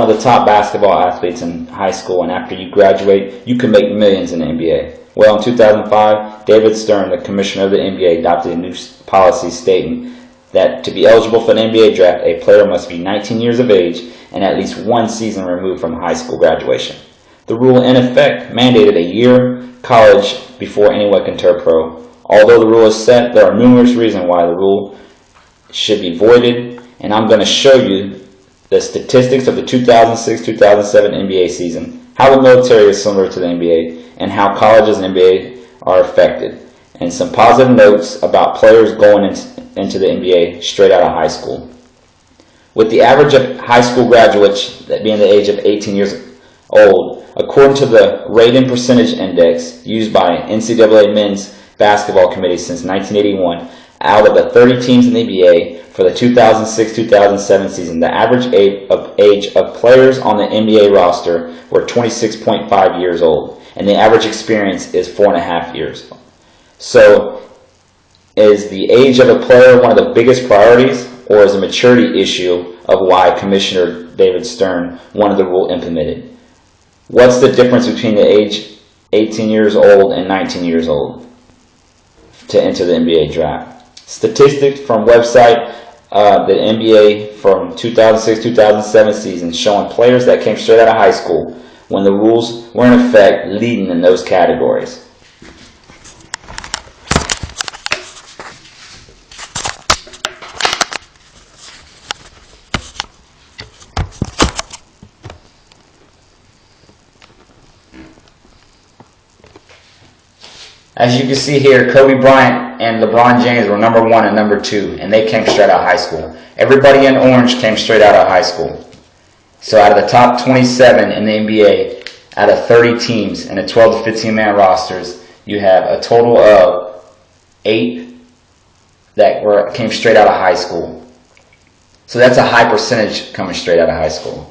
one of the top basketball athletes in high school, and after you graduate, you can make millions in the NBA. Well, in 2005, David Stern, the commissioner of the NBA, adopted a new policy stating that to be eligible for the NBA draft, a player must be 19 years of age and at least one season removed from high school graduation. The rule, in effect, mandated a year college before anyone can turn pro. Although the rule is set, there are numerous reasons why the rule should be voided, and I'm going to show you the statistics of the 2006-2007 NBA season, how the military is similar to the NBA, and how colleges and NBA are affected, and some positive notes about players going into the NBA straight out of high school. With the average of high school graduates being the age of 18 years old, according to the Rating Percentage Index used by NCAA Men's Basketball Committee since 1981, out of the 30 teams in the NBA for the 2006-2007 season, the average age of players on the NBA roster were 26.5 years old, and the average experience is 4.5 years. So, is the age of a player one of the biggest priorities, or is a maturity issue of why Commissioner David Stern wanted the rule implemented? What's the difference between the age 18 years old and 19 years old to enter the NBA draft? Statistics from website the NBA from 2006-2007 season showing players that came straight out of high school when the rules were in effect leading in those categories. As you can see here, Kobe Bryant and LeBron James were number 1 and number 2, and they came straight out of high school. Everybody in orange came straight out of high school. So out of the top 27 in the NBA, out of 30 teams and a 12 to 15-man rosters, you have a total of 8 that came straight out of high school. So that's a high percentage coming straight out of high school.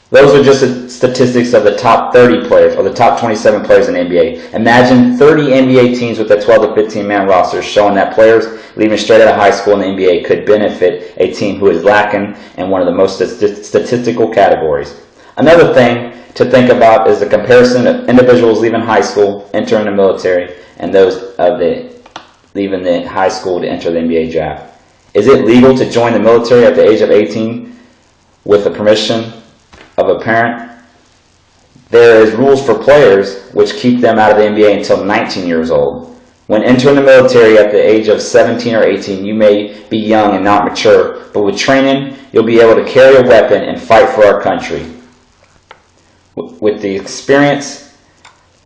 Those are just the statistics of the top 30 players, or the top 27 players in the NBA. Imagine 30 NBA teams with a 12 to 15-man roster showing that players leaving straight out of high school in the NBA could benefit a team who is lacking in one of the most statistical categories. Another thing to think about is the comparison of individuals leaving high school, entering the military, and those of leaving the high school to enter the NBA draft. Is it legal to join the military at the age of 18 with the permission of a parent? There is rules for players which keep them out of the NBA until 19 years old. When entering the military at the age of 17 or 18, you may be young and not mature, but with training, you'll be able to carry a weapon and fight for our country. With the experience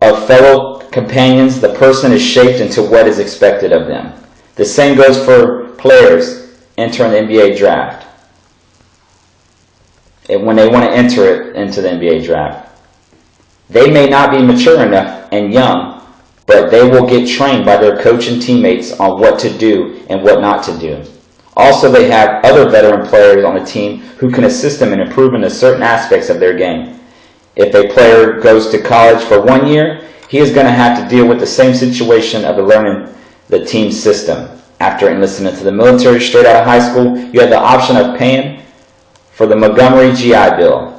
of fellow companions, the person is shaped into what is expected of them. The same goes for players entering the NBA draft. When they want to enter it into the NBA draft, they may not be mature enough and young, but they will get trained by their coach and teammates on what to do and what not to do. Also, they have other veteran players on the team who can assist them in improving the certain aspects of their game. If a player goes to college for 1 year, he is going to have to deal with the same situation of learning the team system. After enlisting into the military straight out of high school, you have the option of paying for the Montgomery GI Bill,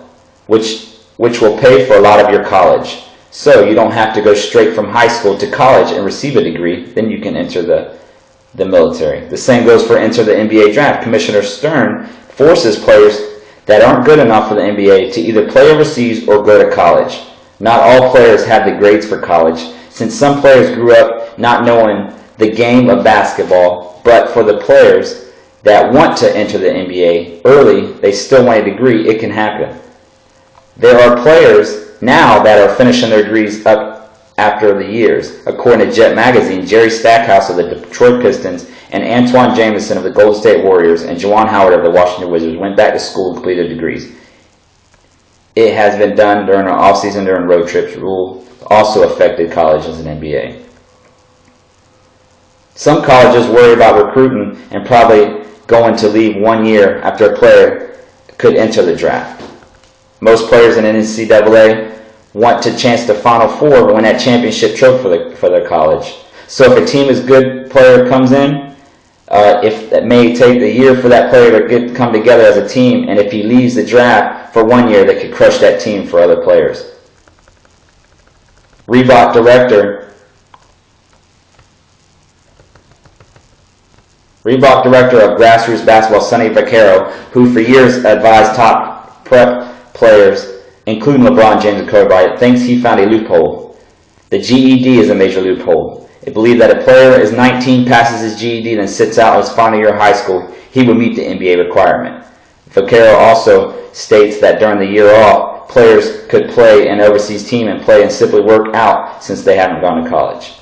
which will pay for a lot of your college. So you don't have to go straight from high school to college and receive a degree, then you can enter the military. The same goes for enter the NBA draft. Commissioner Stern forces players that aren't good enough for the NBA to either play overseas or go to college. Not all players have the grades for college, since some players grew up not knowing the game of basketball, but for the players that want to enter the NBA early, they still want a degree, it can happen. There are players now that are finishing their degrees up after the years. According to Jet Magazine, Jerry Stackhouse of the Detroit Pistons and Antoine Jameson of the Golden State Warriors and Juwan Howard of the Washington Wizards went back to school and completed degrees. It has been done during our off-season during road trips. Rule also affected colleges and NBA. Some colleges worry about recruiting and probably going to leave 1 year after a player could enter the draft. Most players in the NCAA want to chance the Final Four or win that championship trophy for their college. So if a team is good player comes in, if it may take a year for that player to come together as a team, and if he leaves the draft for 1 year, that could crush that team for other players. Reebok director of grassroots basketball, Sonny Vaccaro, who for years advised top prep players, including LeBron James and Kobe Bryant, thinks he found a loophole. The GED is a major loophole. It believed that a player is 19, passes his GED, then sits out his final year of high school, he would meet the NBA requirement. Vaccaro also states that during the year off, players could play an overseas team and play and simply work out since they haven't gone to college.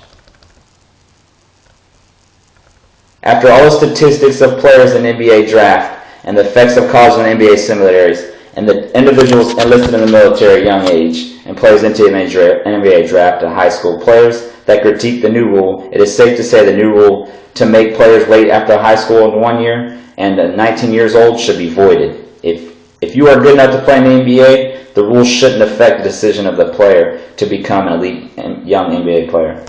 After all the statistics of players in the NBA draft and the effects of college and NBA similarities, and the individuals enlisted in the military at a young age and players into the NBA draft and high school players that critique the new rule, it is safe to say the new rule to make players wait after high school in 1 year and 19 years old should be voided. If you are good enough to play in the NBA, the rule shouldn't affect the decision of the player to become an elite young NBA player.